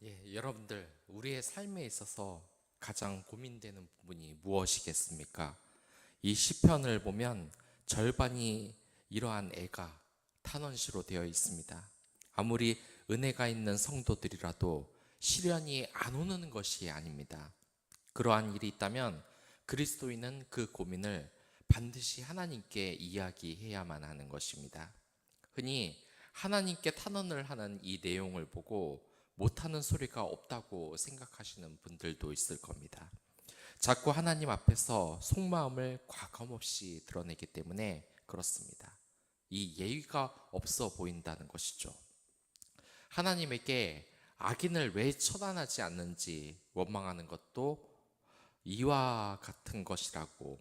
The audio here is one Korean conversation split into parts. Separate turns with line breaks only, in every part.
여러분들, 우리의 삶에 있어서 가장 고민되는 부분이 무엇이겠습니까? 이 시편을 보면 절반이 이러한 애가 탄원시로 되어 있습니다. 아무리 은혜가 있는 성도들이라도 시련이 안 오는 것이 아닙니다. 그러한 일이 있다면 그리스도인은 그 고민을 반드시 하나님께 이야기해야만 하는 것입니다. 흔히 하나님께 탄원을 하는 이 내용을 보고 못하는 소리가 없다고 생각하시는 분들도 있을 겁니다. 자꾸 하나님 앞에서 속마음을 과감없이 드러내기 때문에 그렇습니다. 이 예의가 없어 보인다는 것이죠. 하나님에게 악인을 왜 처단하지 않는지 원망하는 것도 이와 같은 것이라고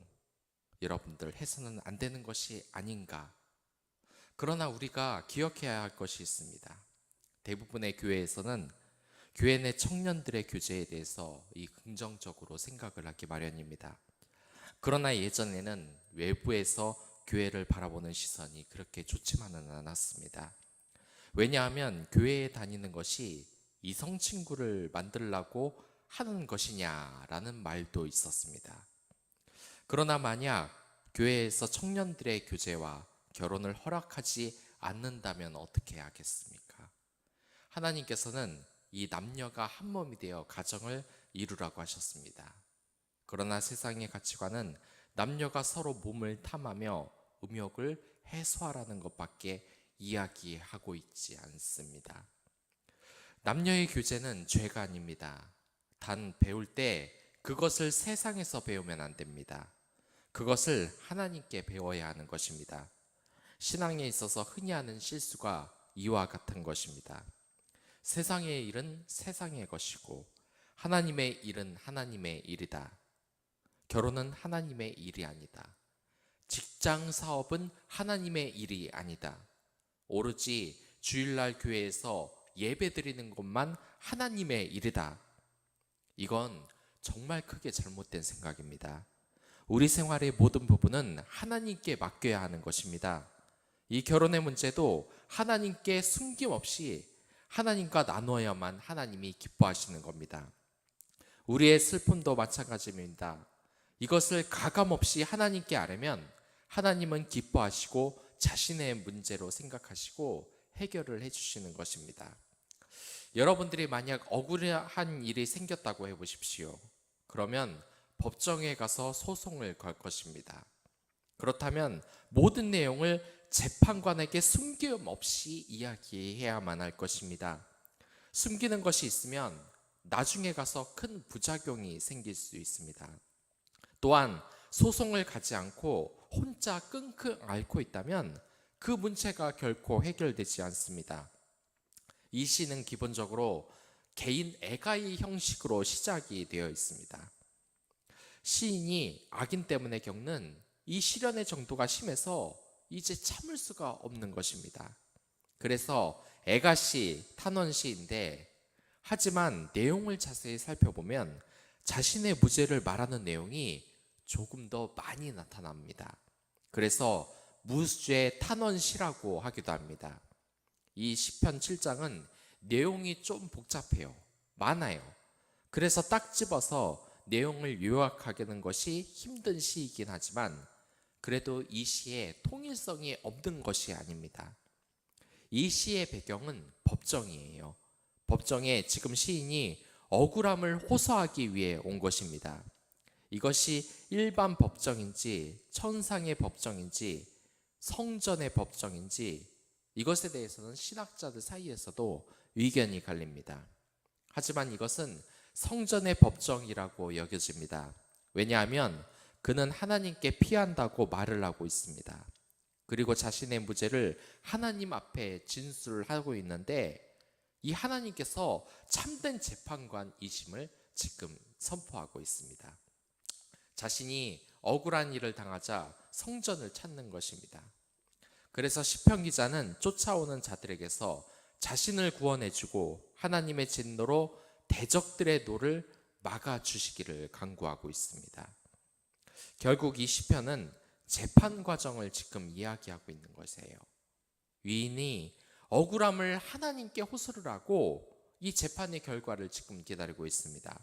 여러분들 해서는 안 되는 것이 아닌가. 그러나 우리가 기억해야 할 것이 있습니다. 대부분의 교회에서는 교회 내 청년들의 교제에 대해서 긍정적으로 생각을 하기 마련입니다. 그러나 예전에는 외부에서 교회를 바라보는 시선이 그렇게 좋지만은 않았습니다. 왜냐하면 교회에 다니는 것이 이성 친구를 만들려고 하는 것이냐라는 말도 있었습니다. 그러나 만약 교회에서 청년들의 교제와 결혼을 허락하지 않는다면 어떻게 하겠습니까? 하나님께서는 이 남녀가 한 몸이 되어 가정을 이루라고 하셨습니다. 그러나 세상의 가치관은 남녀가 서로 몸을 탐하며 음욕을 해소하라는 것밖에 이야기하고 있지 않습니다. 남녀의 교제는 죄가 아닙니다. 단 배울 때 그것을 세상에서 배우면 안 됩니다. 그것을 하나님께 배워야 하는 것입니다. 신앙에 있어서 흔히 하는 실수가 이와 같은 것입니다. 세상의 일은 세상의 것이고 하나님의 일은 하나님의 일이다. 결혼은 하나님의 일이 아니다. 직장 사업은 하나님의 일이 아니다. 오로지 주일날 교회에서 예배 드리는 것만 하나님의 일이다. 이건 정말 크게 잘못된 생각입니다. 우리 생활의 모든 부분은 하나님께 맡겨야 하는 것입니다. 이 결혼의 문제도 하나님께 숨김없이 하나님과 나누어야만 하나님이 기뻐하시는 겁니다. 우리의 슬픔도 마찬가지입니다. 이것을 가감없이 하나님께 아뢰면 하나님은 기뻐하시고 자신의 문제로 생각하시고 해결을 해주시는 것입니다. 여러분들이 만약 억울한 일이 생겼다고 해보십시오. 그러면 법정에 가서 소송을 걸 것입니다. 그렇다면 모든 내용을 재판관에게 숨김없이 이야기해야만 할 것입니다. 숨기는 것이 있으면 나중에 가서 큰 부작용이 생길 수 있습니다. 또한 소송을 가지 않고 혼자 끙끙 앓고 있다면 그 문제가 결코 해결되지 않습니다. 이 시는 기본적으로 개인 애가의 형식으로 시작이 되어 있습니다. 시인이 악인 때문에 겪는 이 시련의 정도가 심해서 이제 참을 수가 없는 것입니다. 그래서 애가시, 탄원시인데, 하지만 내용을 자세히 살펴보면 자신의 무죄를 말하는 내용이 조금 더 많이 나타납니다. 그래서 무죄 탄원시라고 하기도 합니다. 이 시편 7장은 내용이 좀 복잡해요. 많아요. 그래서 딱 집어서 내용을 요약하는 것이 힘든 시이긴 하지만 그래도 이 시에 통일성이 없는 것이 아닙니다. 이 시의 배경은 법정이에요. 법정에 지금 시인이 억울함을 호소하기 위해 온 것입니다. 이것이 일반 법정인지 천상의 법정인지 성전의 법정인지 이것에 대해서는 신학자들 사이에서도 의견이 갈립니다. 하지만 이것은 성전의 법정이라고 여겨집니다. 왜냐하면 그는 하나님께 피한다고 말을 하고 있습니다. 그리고 자신의 무죄를 하나님 앞에 진술을 하고 있는데 이 하나님께서 참된 재판관이심을 지금 선포하고 있습니다. 자신이 억울한 일을 당하자 성전을 찾는 것입니다. 그래서 시편 기자는 쫓아오는 자들에게서 자신을 구원해주고 하나님의 진노로 대적들의 노를 막아주시기를 간구하고 있습니다. 결국 이 시편은 재판 과정을 지금 이야기하고 있는 것이에요. 위인이 억울함을 하나님께 호소를 하고 이 재판의 결과를 지금 기다리고 있습니다.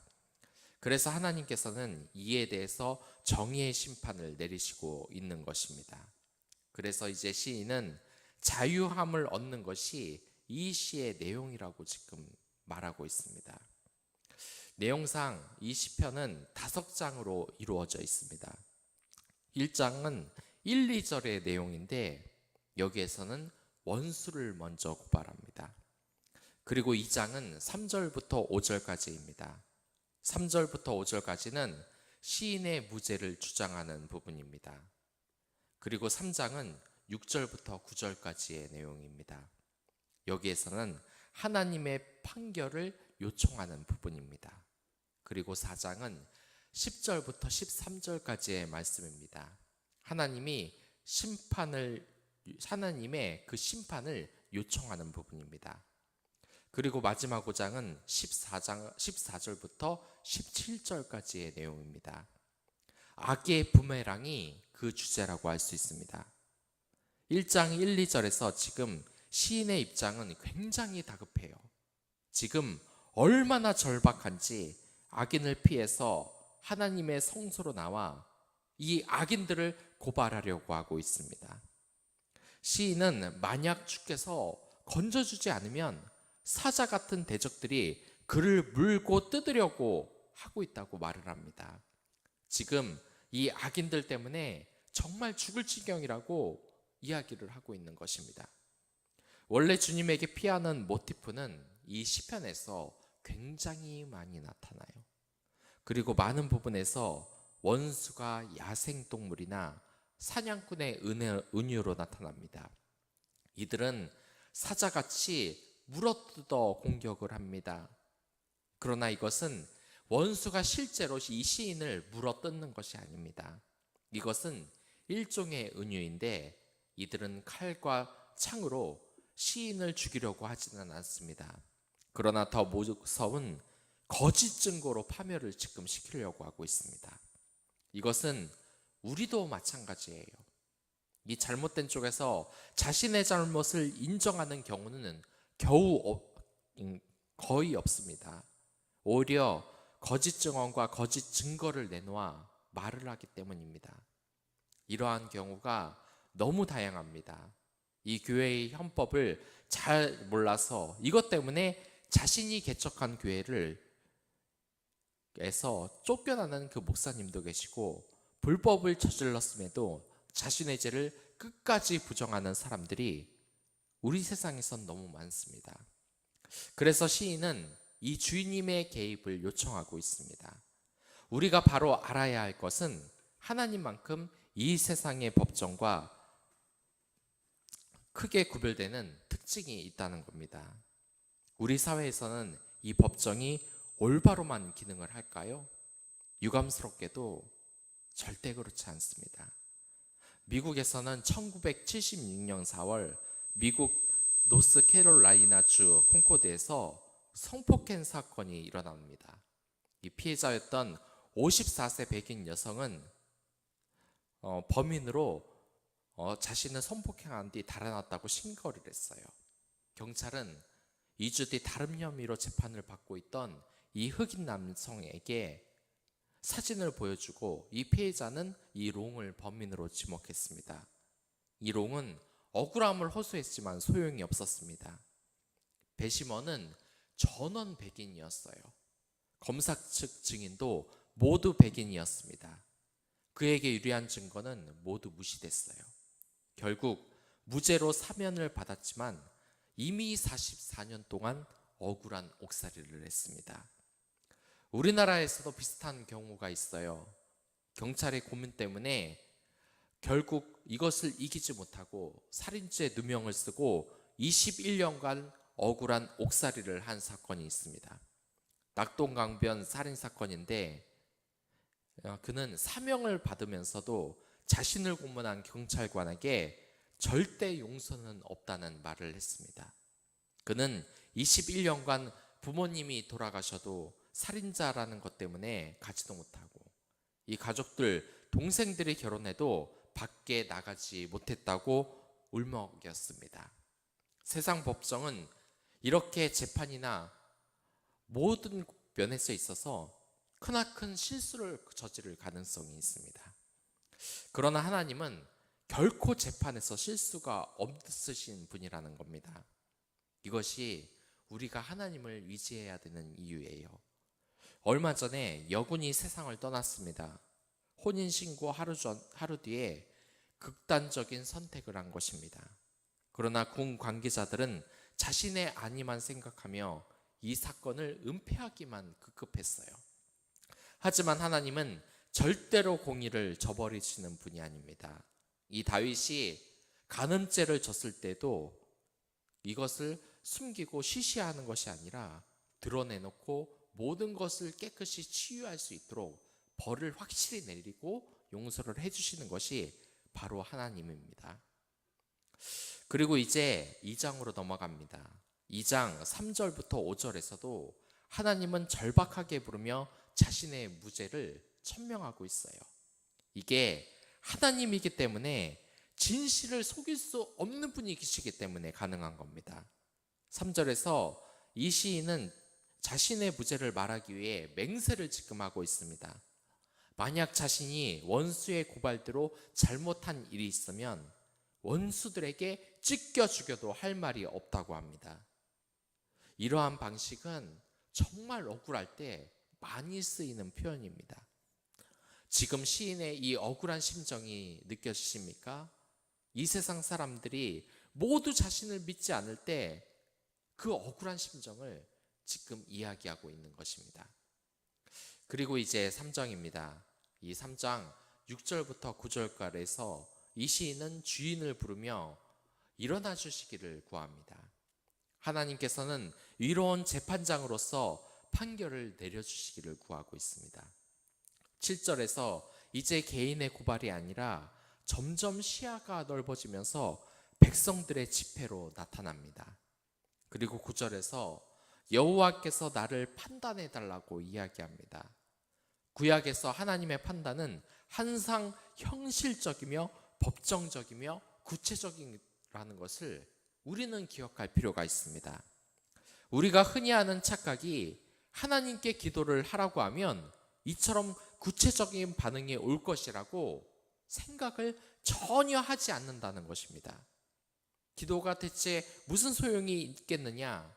그래서 하나님께서는 이에 대해서 정의의 심판을 내리시고 있는 것입니다. 그래서 이제 시인은 자유함을 얻는 것이 이 시의 내용이라고 지금 말하고 있습니다. 내용상 이 시편은 5장으로 이루어져 있습니다. 1장은 1, 2절의 내용인데 여기에서는 원수를 먼저 고발합니다. 그리고 2장은 3절부터 5절까지입니다. 3절부터 5절까지는 시인의 무죄를 주장하는 부분입니다. 그리고 3장은 6절부터 9절까지의 내용입니다. 여기에서는 하나님의 판결을 요청하는 부분입니다. 그리고 4장은 10절부터 13절까지의 말씀입니다. 하나님의 그 심판을 요청하는 부분입니다. 그리고 마지막 5장은 14절부터 17절까지의 내용입니다. 악의 부메랑이 그 주제라고 할 수 있습니다. 1장 1, 2절에서 지금 시인의 입장은 굉장히 다급해요. 지금 얼마나 절박한지 악인을 피해서 하나님의 성소로 나와 이 악인들을 고발하려고 하고 있습니다. 시인은 만약 주께서 건져주지 않으면 사자 같은 대적들이 그를 물고 뜯으려고 하고 있다고 말을 합니다. 지금 이 악인들 때문에 정말 죽을 지경이라고 이야기를 하고 있는 것입니다. 원래 주님에게 피하는 모티프는 이 시편에서 굉장히 많이 나타나요. 그리고 많은 부분에서 원수가 야생동물이나 사냥꾼의 은유로 나타납니다. 이들은 사자같이 물어뜯어 공격을 합니다. 그러나 이것은 원수가 실제로 이 시인을 물어뜯는 것이 아닙니다. 이것은 일종의 은유인데 이들은 칼과 창으로 시인을 죽이려고 하지는 않습니다. 그러나 더 무서운 거짓 증거로 파멸을 지금 시키려고 하고 있습니다. 이것은 우리도 마찬가지예요. 이 잘못된 쪽에서 자신의 잘못을 인정하는 경우는 거의 없습니다. 오히려 거짓 증언과 거짓 증거를 내놓아 말을 하기 때문입니다. 이러한 경우가 너무 다양합니다. 이 교회의 헌법을 잘 몰라서 이것 때문에 자신이 개척한 교회를 에서 쫓겨나는 그 목사님도 계시고 불법을 저질렀음에도 자신의 죄를 끝까지 부정하는 사람들이 우리 세상에선 너무 많습니다. 그래서 시인은 이 주님의 개입을 요청하고 있습니다. 우리가 바로 알아야 할 것은 하나님만큼 이 세상의 법정과 크게 구별되는 특징이 있다는 겁니다. 우리 사회에서는 이 법정이 올바로만 기능을 할까요? 유감스럽게도 절대 그렇지 않습니다. 미국에서는 1976년 4월 미국 노스캐롤라이나주 콘코드에서 성폭행 사건이 일어납니다. 이 피해자였던 54세 백인 여성은 범인으로 자신을 성폭행한 뒤 달아났다고 신고를 했어요. 경찰은 2주 뒤 다른 혐의로 재판을 받고 있던 이 흑인 남성에게 사진을 보여주고 이 피해자는 이 롱을 범인으로 지목했습니다. 이 롱은 억울함을 호소했지만 소용이 없었습니다. 배심원은 전원 백인이었어요. 검사 측 증인도 모두 백인이었습니다. 그에게 유리한 증거는 모두 무시됐어요. 결국 무죄로 사면을 받았지만 이미 44년 동안 억울한 옥살이를 했습니다. 우리나라에서도 비슷한 경우가 있어요. 경찰의 고민 때문에 결국 이것을 이기지 못하고 살인죄 누명을 쓰고 21년간 억울한 옥살이를 한 사건이 있습니다. 낙동강변 살인사건인데 그는 사명을 받으면서도 자신을 고문한 경찰관에게 절대 용서는 없다는 말을 했습니다. 그는 21년간 부모님이 돌아가셔도 살인자라는 것 때문에 가지도 못하고 이 가족들, 동생들이 결혼해도 밖에 나가지 못했다고 울먹였습니다. 세상 법정은 이렇게 재판이나 모든 면에서 있어서 크나큰 실수를 저지를 가능성이 있습니다. 그러나 하나님은 결코 재판에서 실수가 없으신 분이라는 겁니다. 이것이 우리가 하나님을 위지해야 되는 이유예요. 얼마 전에 여군이 세상을 떠났습니다. 혼인신고 하루 뒤에 극단적인 선택을 한 것입니다. 그러나 군 관계자들은 자신의 안위만 생각하며 이 사건을 은폐하기만 급급했어요. 하지만 하나님은 절대로 공의를 저버리시는 분이 아닙니다. 이 다윗이 간음죄를 졌을 때도 이것을 숨기고 쉬쉬하는 것이 아니라 드러내놓고 모든 것을 깨끗이 치유할 수 있도록 벌을 확실히 내리고 용서를 해주시는 것이 바로 하나님입니다. 그리고 이제 2장으로 넘어갑니다. 2장 3절부터 5절에서도 하나님은 절박하게 부르며 자신의 무죄를 천명하고 있어요. 이게 하나님이기 때문에 진실을 속일 수 없는 분이시기 때문에 가능한 겁니다. 3절에서 이 시인은 자신의 무죄를 말하기 위해 맹세를 지금 하고 있습니다. 만약 자신이 원수의 고발대로 잘못한 일이 있으면 원수들에게 찢겨 죽여도 할 말이 없다고 합니다. 이러한 방식은 정말 억울할 때 많이 쓰이는 표현입니다. 지금 시인의 이 억울한 심정이 느껴지십니까? 이 세상 사람들이 모두 자신을 믿지 않을 때 그 억울한 심정을 지금 이야기하고 있는 것입니다. 그리고 이제 3장입니다. 이 3장 6절부터 9절까지에서 이 시인은 주인을 부르며 일어나 주시기를 구합니다. 하나님께서는 위로운 재판장으로서 판결을 내려주시기를 구하고 있습니다. 7절에서 이제 개인의 고발이 아니라 점점 시야가 넓어지면서 백성들의 집회로 나타납니다. 그리고 9절에서 여호와께서 나를 판단해 달라고 이야기합니다. 구약에서 하나님의 판단은 항상 형실적이며 법정적이며 구체적이라는 것을 우리는 기억할 필요가 있습니다. 우리가 흔히 하는 착각이 하나님께 기도를 하라고 하면 이처럼 구체적인 반응이 올 것이라고 생각을 전혀 하지 않는다는 것입니다. 기도가 대체 무슨 소용이 있겠느냐?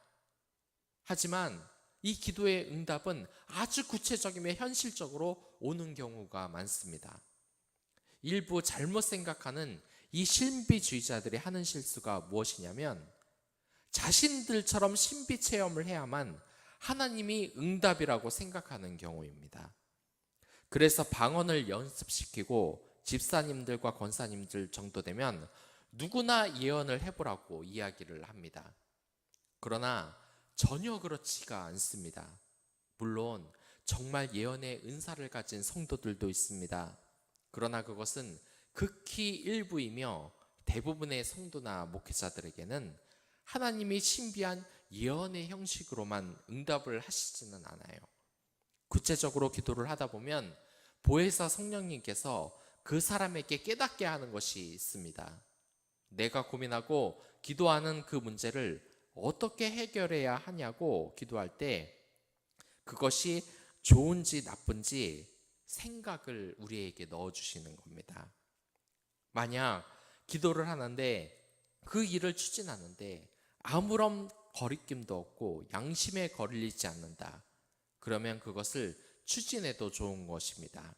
하지만 이 기도의 응답은 아주 구체적이며 현실적으로 오는 경우가 많습니다. 일부 잘못 생각하는 이 신비주의자들이 하는 실수가 무엇이냐면 자신들처럼 신비 체험을 해야만 하나님이 응답이라고 생각하는 경우입니다. 그래서 방언을 연습시키고 집사님들과 권사님들 정도 되면 누구나 예언을 해보라고 이야기를 합니다. 그러나 전혀 그렇지가 않습니다. 물론 정말 예언의 은사를 가진 성도들도 있습니다. 그러나 그것은 극히 일부이며 대부분의 성도나 목회자들에게는 하나님이 신비한 예언의 형식으로만 응답을 하시지는 않아요. 구체적으로 기도를 하다 보면 보혜사 성령님께서 그 사람에게 깨닫게 하는 것이 있습니다. 내가 고민하고 기도하는 그 문제를 어떻게 해결해야 하냐고 기도할 때 그것이 좋은지 나쁜지 생각을 우리에게 넣어주시는 겁니다. 만약 기도를 하는데 그 일을 추진하는데 아무런 거리낌도 없고 양심에 거리지 않는다. 그러면 그것을 추진해도 좋은 것입니다.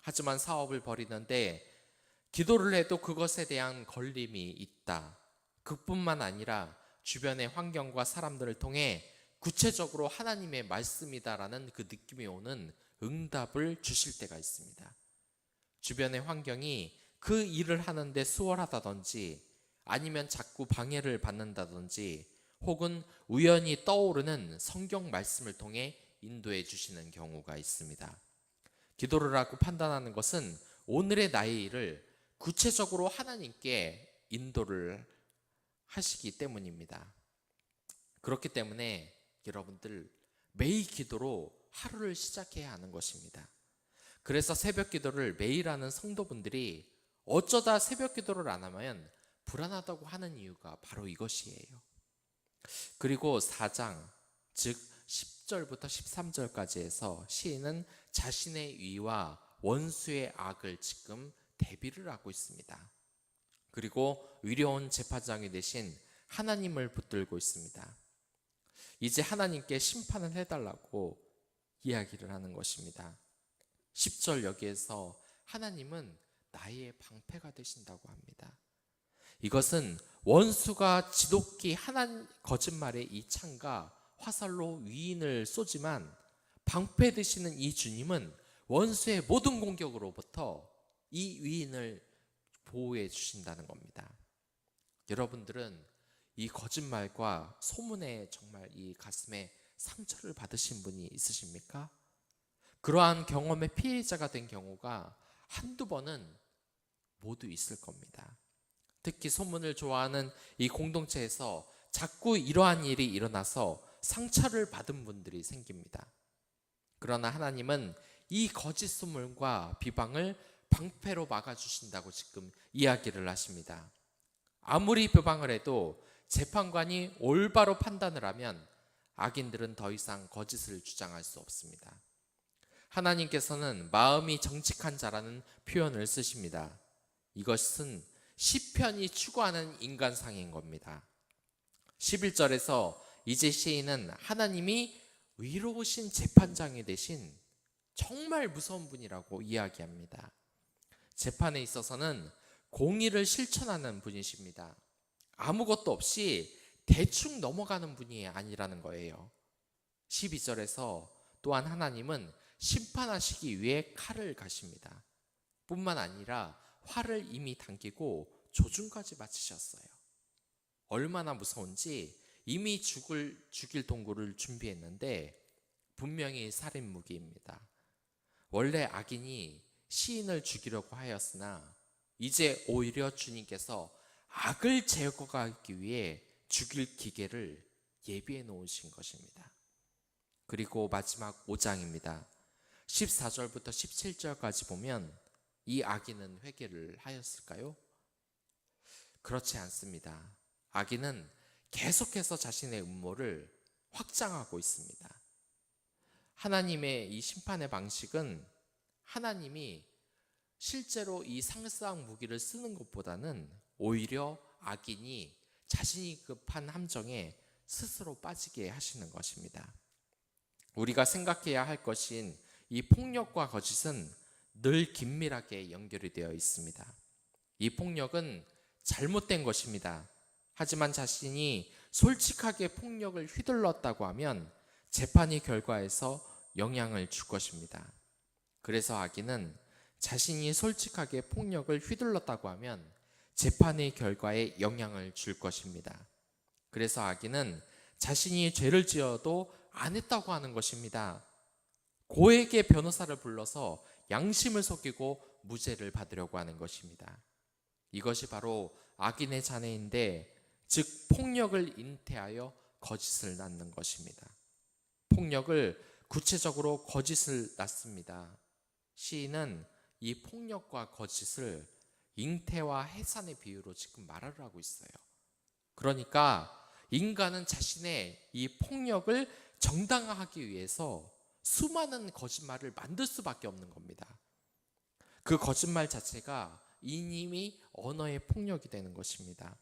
하지만 사업을 벌이는데 기도를 해도 그것에 대한 걸림이 있다. 그뿐만 아니라 주변의 환경과 사람들을 통해 구체적으로 하나님의 말씀이다라는 그 느낌이 오는 응답을 주실 때가 있습니다. 주변의 환경이 그 일을 하는데 수월하다든지 아니면 자꾸 방해를 받는다든지 혹은 우연히 떠오르는 성경 말씀을 통해 인도해 주시는 경우가 있습니다. 기도를 하고 판단하는 것은 오늘의 나의 일을 구체적으로 하나님께 인도를 하시기 때문입니다. 그렇기 때문에 여러분들 매일 기도로 하루를 시작해야 하는 것입니다. 그래서 새벽 기도를 매일 하는 성도분들이 어쩌다 새벽 기도를 안 하면 불안하다고 하는 이유가 바로 이것이에요. 그리고 4장 즉 10절부터 13절까지 해서 시인은 자신의 의와 원수의 악을 지금 대비를 하고 있습니다. 그리고 위로운 재판장이 되신 하나님을 붙들고 있습니다. 이제 하나님께 심판을 해달라고 이야기를 하는 것입니다. 10절 여기에서 하나님은 나의 방패가 되신다고 합니다. 이것은 원수가 지독히 거짓말의 이 창과 화살로 위인을 쏘지만 방패 되시는 이 주님은 원수의 모든 공격으로부터 이 위인을 보호해 주신다는 겁니다. 여러분들은 이 거짓말과 소문에 정말 이 가슴에 상처를 받으신 분이 있으십니까? 그러한 경험의 피해자가 된 경우가 한두 번은 모두 있을 겁니다. 특히 소문을 좋아하는 이 공동체에서 자꾸 이러한 일이 일어나서 상처를 받은 분들이 생깁니다. 그러나 하나님은 이 거짓 소문과 비방을 방패로 막아주신다고 지금 이야기를 하십니다. 아무리 비방을 해도 재판관이 올바로 판단을 하면 악인들은 더 이상 거짓을 주장할 수 없습니다. 하나님께서는 마음이 정직한 자라는 표현을 쓰십니다. 이것은 시편이 추구하는 인간상인 겁니다. 11절에서 이제 시인은 하나님이 위로우신 재판장이 되신 정말 무서운 분이라고 이야기합니다. 재판에 있어서는 공의를 실천하는 분이십니다. 아무것도 없이 대충 넘어가는 분이 아니라는 거예요. 12절에서 또한 하나님은 심판하시기 위해 칼을 가십니다. 뿐만 아니라 활을 이미 당기고 조준까지 마치셨어요. 얼마나 무서운지 이미 죽일 동굴을 준비했는데 분명히 살인 무기입니다. 원래 악인이 시인을 죽이려고 하였으나 이제 오히려 주님께서 악을 제거하기 위해 죽일 기계를 예비해 놓으신 것입니다. 그리고 마지막 5장입니다. 14절부터 17절까지 보면 이 악인은 회개를 하였을까요? 그렇지 않습니다. 악인은 계속해서 자신의 음모를 확장하고 있습니다. 하나님의 이 심판의 방식은 하나님이 실제로 이 상스왕 무기를 쓰는 것보다는 오히려 악인이 자신이 급한 함정에 스스로 빠지게 하시는 것입니다. 우리가 생각해야 할 것인 이 폭력과 거짓은 늘 긴밀하게 연결이 되어 있습니다. 이 폭력은 잘못된 것입니다. 하지만 자신이 솔직하게 폭력을 휘둘렀다고 하면 재판의 결과에서 영향을 줄 것입니다. 그래서 악인은 자신이 솔직하게 폭력을 휘둘렀다고 하면 재판의 결과에 영향을 줄 것입니다. 그래서 악인은 자신이 죄를 지어도 안 했다고 하는 것입니다. 고에게 변호사를 불러서 양심을 속이고 무죄를 받으려고 하는 것입니다. 이것이 바로 악인의 잔해인데, 즉 폭력을 잉태하여 거짓을 낳는 것입니다. 폭력을 구체적으로 거짓을 낳습니다. 시인은 이 폭력과 거짓을 잉태와 해산의 비유로 지금 말을 하고 있어요. 그러니까 인간은 자신의 이 폭력을 정당화하기 위해서 수많은 거짓말을 만들 수밖에 없는 겁니다. 그 거짓말 자체가 이님이 언어의 폭력이 되는 것입니다.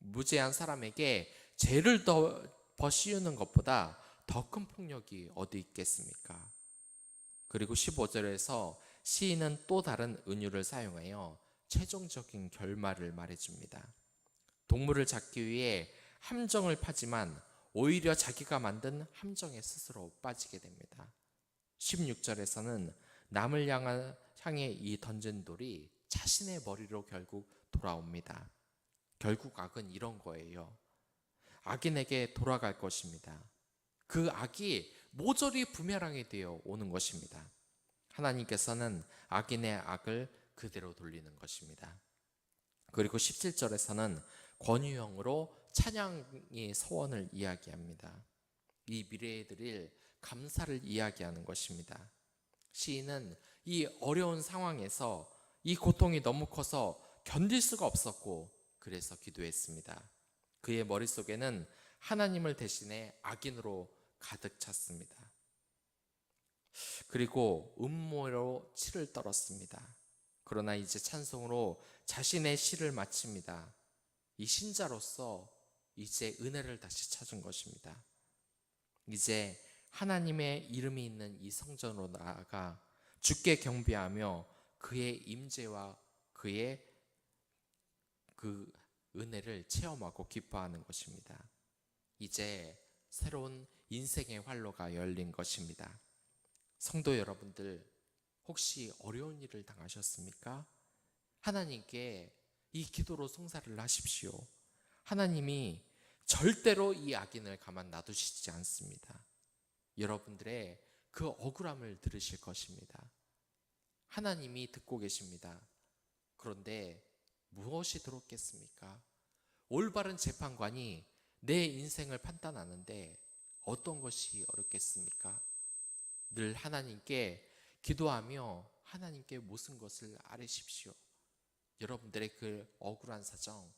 무죄한 사람에게 죄를 더 씌우는 것보다 더 큰 폭력이 어디 있겠습니까? 그리고 15절에서 시인은 또 다른 은유를 사용하여 최종적인 결말을 말해줍니다. 동물을 잡기 위해 함정을 파지만 오히려 자기가 만든 함정에 스스로 빠지게 됩니다. 16절에서는 남을 향해 이 던진 돌이 자신의 머리로 결국 돌아옵니다. 결국 악은 이런 거예요. 악인에게 돌아갈 것입니다. 그 악이 모조리 부메랑이 되어 오는 것입니다. 하나님께서는 악인의 악을 그대로 돌리는 것입니다. 그리고 17절에서는 권유형으로 찬양의 서원을 이야기합니다. 이 미래에 드릴 감사를 이야기하는 것입니다. 시인은 이 어려운 상황에서 이 고통이 너무 커서 견딜 수가 없었고 그래서 기도했습니다. 그의 머릿속에는 하나님을 대신해 악인으로 가득 찼습니다. 그리고 음모로 치를 떨었습니다. 그러나 이제 찬송으로 자신의 시를 마칩니다. 이 신자로서 이제 은혜를 다시 찾은 것입니다. 이제 하나님의 이름이 있는 이 성전으로 나아가 주께 경배하며 그의 임재와 그의 그 은혜를 체험하고 기뻐하는 것입니다. 이제 새로운 인생의 활로가 열린 것입니다. 성도 여러분들, 혹시 어려운 일을 당하셨습니까? 하나님께 이 기도로 송사를 하십시오. 하나님이 절대로 이 악인을 가만 놔두시지 않습니다. 여러분들의 그 억울함을 들으실 것입니다. 하나님이 듣고 계십니다. 그런데 무엇이 들었겠습니까? 올바른 재판관이 내 인생을 판단하는데 어떤 것이 어렵겠습니까? 늘 하나님께 기도하며 하나님께 모든 것을 아뢰십시오. 여러분들의 그 억울한 사정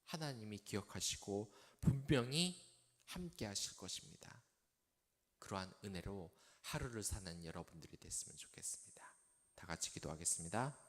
하나님이 기억하시고 분명히 함께 하실 것입니다. 그러한 은혜로 하루를 사는 여러분들이 됐으면 좋겠습니다. 다 같이 기도하겠습니다.